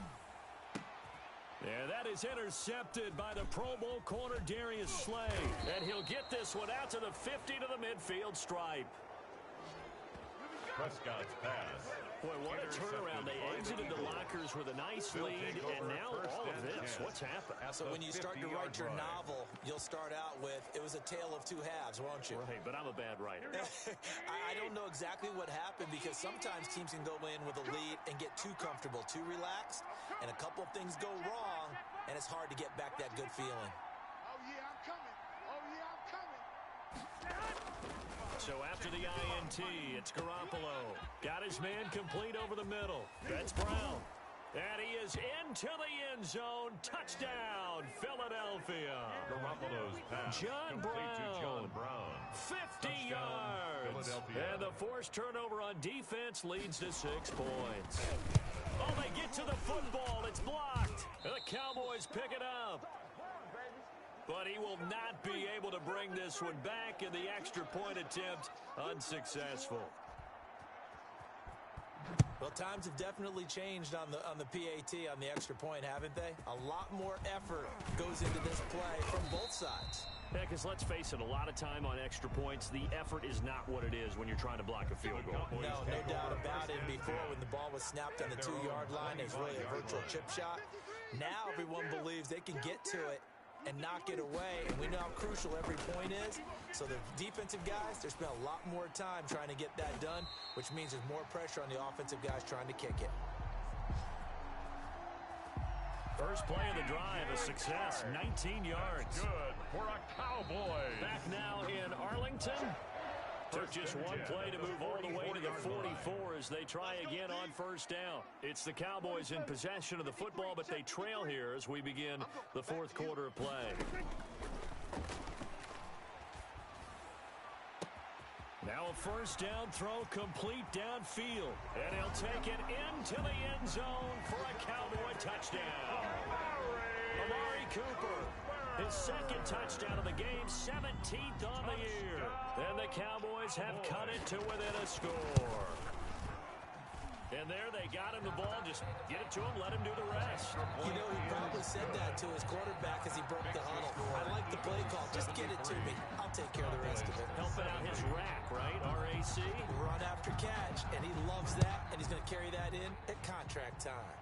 And that is intercepted by the Pro Bowl corner Darius Slay. And he'll get this one out to the 50 to the midfield stripe. Prescott's pass. Boy, what a turnaround. They exited the lockers with a nice lead, and now all of this. What's happened? So when you start to write your novel, you'll start out with, it was a tale of two halves, won't you? Right, but I'm a bad writer. I don't know exactly what happened, because sometimes teams can go in with a lead and get too comfortable, too relaxed, and a couple of things go wrong, and it's hard to get back that good feeling. Oh, yeah, I'm coming. Oh, yeah, I'm coming. So after the INT, it's Garoppolo. Got his man complete over the middle. That's Brown. And he is into the end zone. Touchdown, Philadelphia. Garoppolo's pass. John Brown. 50 yards. And the forced turnover on defense leads to 6 points. Oh, they get to the football. It's blocked. And the Cowboys pick it up. But he will not be able to bring this one back, and the extra point attempt unsuccessful. Well, times have definitely changed on the PAT, on the extra point, haven't they? A lot more effort goes into this play from both sides. Yeah, because let's face it, a lot of time on extra points, the effort is not what it is when you're trying to block a field goal. No doubt about it. Before, when the ball was snapped on the 2-yard line, it was really a virtual chip shot. Now everyone believes they can get to it and knock it away, and we know how crucial every point is. So the defensive guys, they spent a lot more time trying to get that done, which means there's more pressure on the offensive guys trying to kick it. First play of the drive, a success, 19 yards. Good for a Cowboy. Back now in Arlington. Took just one play to move all the way to the 44 as they try again on first down. It's the Cowboys in possession of the football, but they trail here as we begin the fourth quarter of play. Now a first down throw complete downfield. And he'll take it into the end zone for a Cowboy touchdown. Amari Cooper, his second touchdown of the game, 17th on the year. And the Cowboys have cut it to within a score. And there they got him the ball. Just get it to him, let him do the rest. You know, he probably said that to his quarterback as he broke the huddle. I like the play call. Just get it to me. I'll take care of the rest of it. Helping out his rack, right? RAC. Run after catch, and he loves that, and he's going to carry that in at contract time.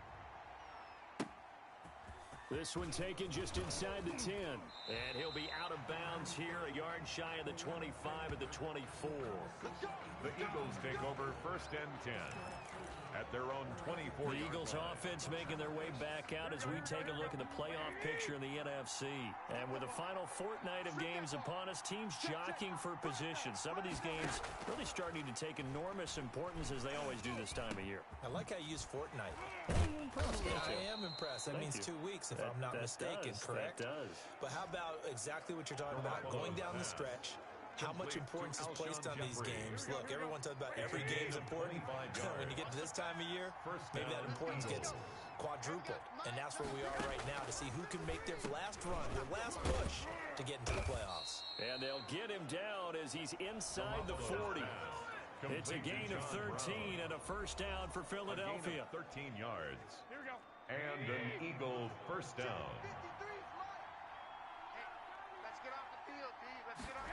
This one taken just inside the 10. And he'll be out of bounds here, a yard shy of the 25 at the 24. The Eagles take over first and 10 at their own 24. The Eagles offense making their way back out as we take a look at the playoff picture in the NFC. And with the final fortnight of games upon us, teams jockeying for position. Some of these games really starting to take enormous importance as they always do this time of year. I like how you use fortnight. I am impressed. That means 2 weeks, if I'm not mistaken, correct? That does. But how about exactly what you're talking about? Going down the stretch. How much importance is placed on these games? Look, everyone talks about every game's important. When you get to this time of year, maybe that importance gets quadrupled. And that's where we are right now, to see who can make their last run, their last push to get into the playoffs. And they'll get him down as he's inside the 40. It's a gain of 13 and a first down for Philadelphia. 13 yards. Here we go. And an Eagle first down. 53 fly. Hey, let's get off the field, D. Let's get off.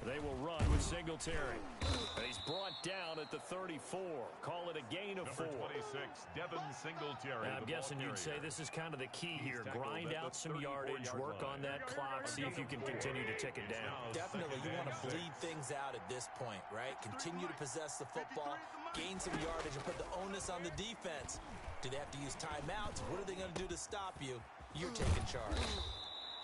They will run with Singletary. And he's brought down at the 34. Call it a gain of 4. Number 26, Devin Singletary. I'm guessing you'd say this is kind of the key here. Grind out some yardage, work on that clock, see if you can continue to tick it down. Definitely, you want to bleed things out at this point, right? Continue to possess the football, gain some yardage, and put the onus on the defense. Do they have to use timeouts? What are they going to do to stop you? You're taking charge.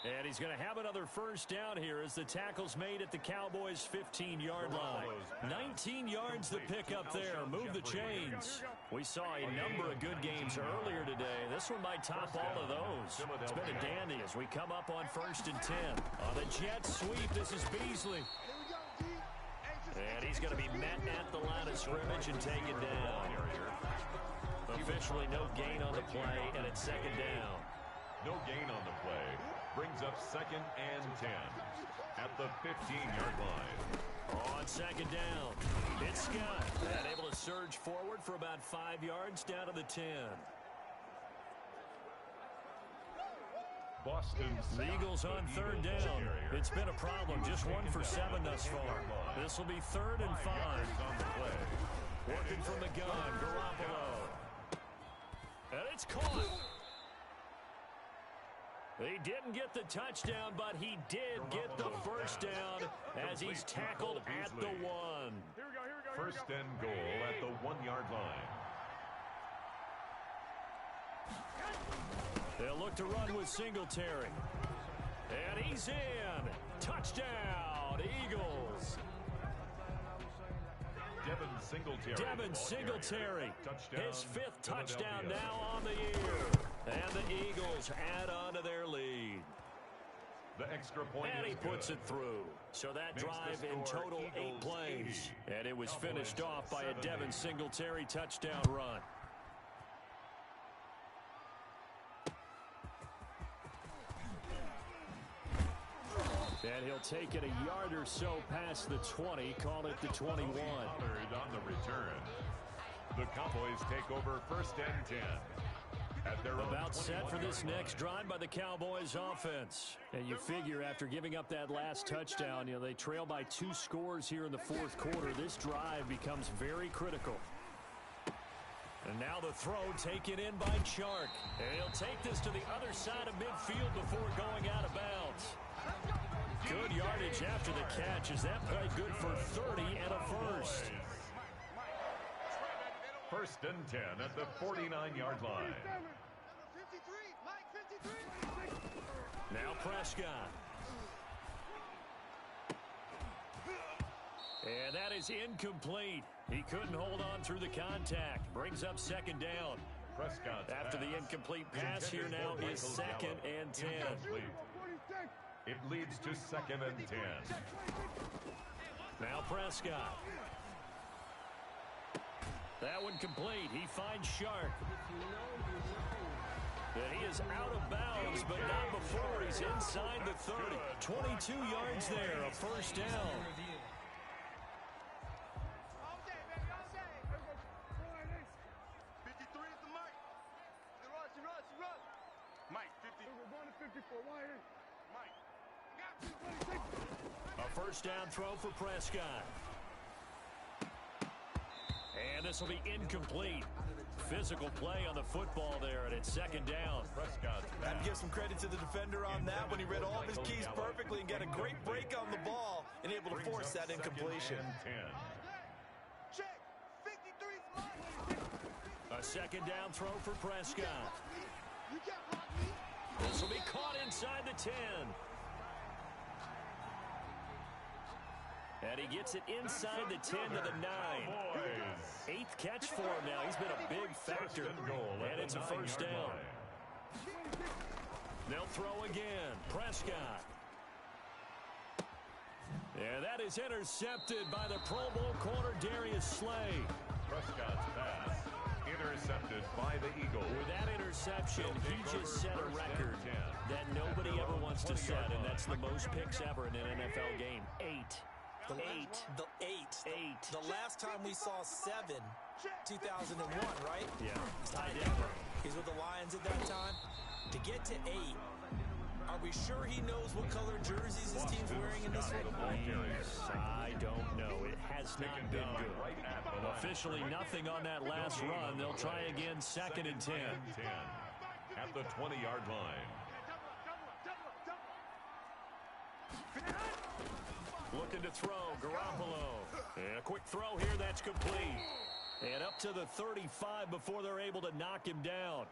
And he's going to have another first down here as the tackle's made at the Cowboys' 15-yard line. 19 yards the pickup there. Move the chains. We saw a number of good games earlier today. This one might top all of those. It's been a dandy as we come up on first and 10. On the jet sweep, this is Beasley. And he's going to be met at the line of scrimmage and taken down. Officially no gain on the play, and it's second down. No gain on the play. Brings up second and 10 at the 15-yard line. On second down, it's Scott. And able to surge forward for about 5 yards down to the 10. The Eagles on third down. It's been a problem. Just 1 for 7 thus far. This will be 3rd and 5. Working from the gun, Garoppolo. And it's caught. He didn't get the touchdown, but he did get the first down as he's tackled at the 1. First and goal at the 1-yard line. They'll look to run with Singletary. And he's in. Touchdown, Eagles. Devin Singletary. His 5th touchdown now on the year. And the Eagles add on to their lead. The extra point and he puts it through. So that drive in total 8 plays. And it was finished off by a Devin Singletary touchdown run. And he'll take it a yard or so past the 20, call it the 21. On the return. The Cowboys take over first and 10. About set for this next drive by the Cowboys offense. And you figure after giving up that last touchdown, they trail by 2 scores here in the 4th quarter. This drive becomes very critical. And now the throw taken in by Chark. And he'll take this to the other side of midfield before going out of bounds. Good yardage after the catch as that play good for 30 and a first. First and 10 at the 49-yard line. Now Prescott. And that is incomplete. He couldn't hold on through the contact. Brings up second down. Prescott after the incomplete pass here now is 2nd and 10. It leads to 2nd and 10. Now Prescott. That one complete. He finds Shark. And he is out of bounds, but not before. He's inside the 30. 22 yards there, a first down. A first down throw for Prescott. And this will be incomplete. Physical play on the football there, and it's 2nd down. Prescott. I'd give some credit to the defender on that when he read all of his keys perfectly and got a great break on the ball and able to force that incompletion. A 2nd down throw for Prescott. This will be caught inside the 10. And he gets it inside the 10 to the 9. 8th catch for him now. He's been a big factor. And it's a first down. They'll throw again. Prescott. And that is intercepted by the Pro Bowl corner Darius Slay. Prescott's pass intercepted by the Eagles. With that interception, he just set a record that nobody ever wants to set, and that's the most picks ever in an NFL game. 8. The last time we saw 7, 2001, right? Yeah. He's with the Lions at that time. To get to 8, are we sure he knows what color jerseys his team's wearing in this one? I don't know. It has not been good. Officially nothing on that last run. They'll try again 2nd and 10. At the 20-yard line. Looking to throw, Garoppolo. And a quick throw here, that's complete. And up to the 35 before they're able to knock him down.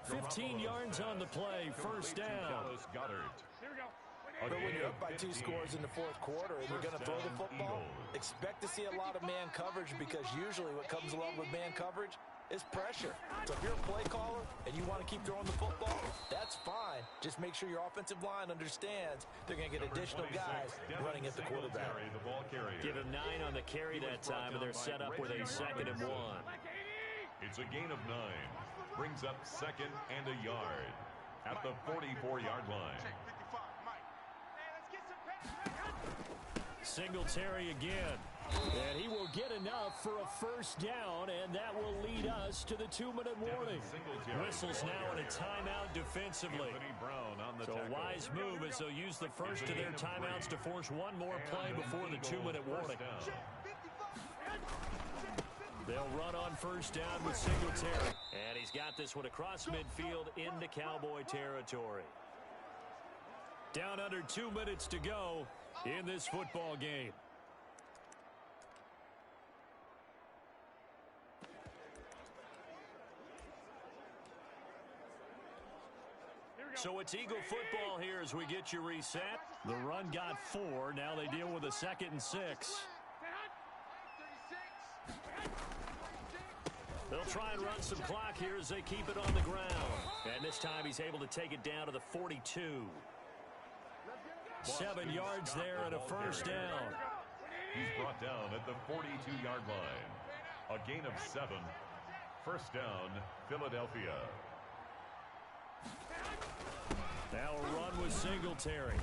15 yards on the play, first down. But when you're up by 2 scores in the 4th quarter and you're going to throw the football, expect to see a lot of man coverage because usually what comes along with man coverage is pressure. So if you're a play caller and you want to keep throwing the football, that's fine. Just make sure your offensive line understands they're going to get additional guys running at the quarterback. Give him 9 on the carry that time, and they're set up with a 2nd and 1. It's a gain of 9. Brings up 2nd and a yard at the 44-yard line. Singletary again. And he will get enough for a first down, and that will lead us to the 2-minute warning. Whistles now in a timeout defensively. So a wise move as they'll use the first of their timeouts to force one more play before the 2-minute warning. They'll run on first down with Singletary. And he's got this one across midfield into Cowboy territory. Down under 2 minutes to go in this football game. So it's Eagle football here as we get you reset. The run got 4. Now they deal with a 2nd and 6. They'll try and run some clock here as they keep it on the ground. And this time he's able to take it down to the 42. 7 yards there and a first down. He's brought down at the 42-yard line. A gain of 7. First down, Philadelphia. Now a run with Singletary.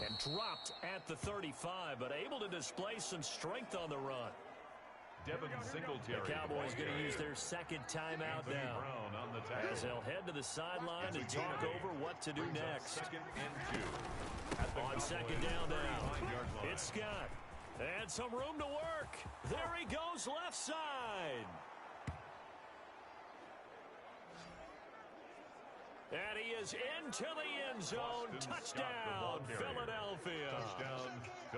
And dropped at the 35, but able to display some strength on the run. Devin Singletary. The Cowboys going to use their 2nd timeout now, as they'll head to the sideline and talk over what to do next. 2nd and 2. On 2nd down now, it's Scott. And some room to work. There he goes left side. And he is into the end zone. Touchdown, Philadelphia.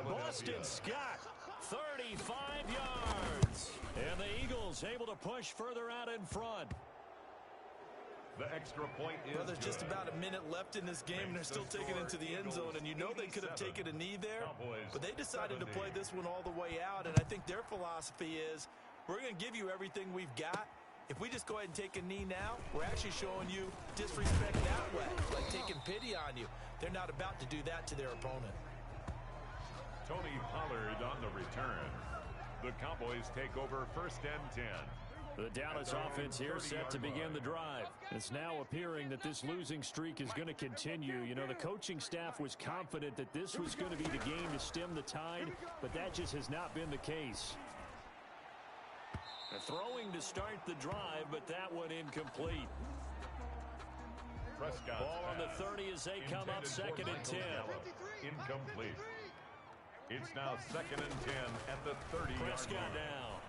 Boston Scott, 35 yards. And the Eagles able to push further out in front. The extra point is there's just about a minute left in this game, and they're still taking it to the end zone. And you know they could have taken a knee there, but they decided to play this one all the way out. And I think their philosophy is, we're going to give you everything we've got. If we just go ahead and take a knee now, we're actually showing you disrespect that way, like taking pity on you. They're not about to do that to their opponent. Tony Pollard on the return. The Cowboys take over 1st and 10. The Dallas offense here set to begin the drive. It's now appearing that this losing streak is going to continue. You know, the coaching staff was confident that this was going to be the game to stem the tide, but that just has not been the case. Throwing to start the drive, but that one incomplete. Prescott ball on the 30 as they come up 2nd and 10. Incomplete. It's now 2nd and 10 at the 30-yard line. Prescott now.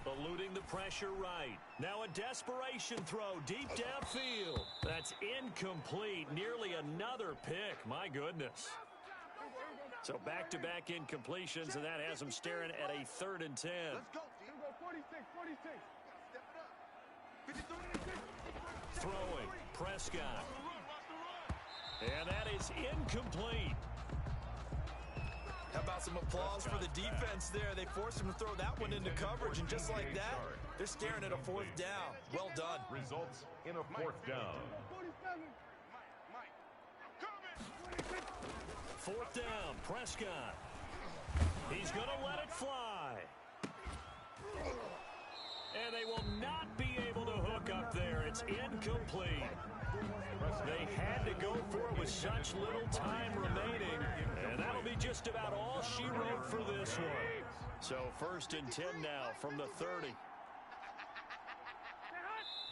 Eluding the pressure right. Now a desperation throw deep downfield. That's incomplete. Nearly another pick. My goodness. So back-to-back incompletions, and that has them staring at a 3rd and 10. Let's go. 46. Throwing, Prescott. And that is incomplete. How about some applause for the defense there? They forced him to throw that one into coverage, and just like that, they're staring at a 4th down. Well done. Results in a 4th down. 4th down, Prescott. He's going to let it fly. And they will not be able to hook up there. It's incomplete. They had to go for it with such little time remaining. And that'll be just about all she wrote for this one. So 1st and 10 now from the 30.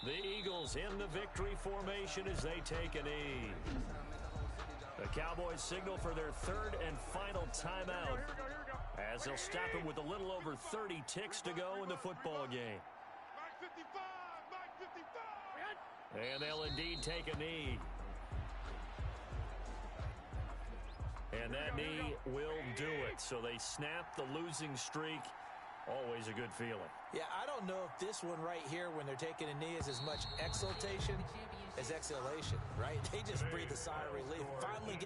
The Eagles in the victory formation as they take a knee. The Cowboys signal for their 3rd and final timeout, as they'll stop him with a little over 30 ticks to go in the football game. And they'll indeed take a knee. And that knee will do it. So they snap the losing streak. Always a good feeling. Yeah, I don't know if this one right here, when they're taking a knee, is as much exultation as exhalation, right? They just breathe a sigh of relief. Finally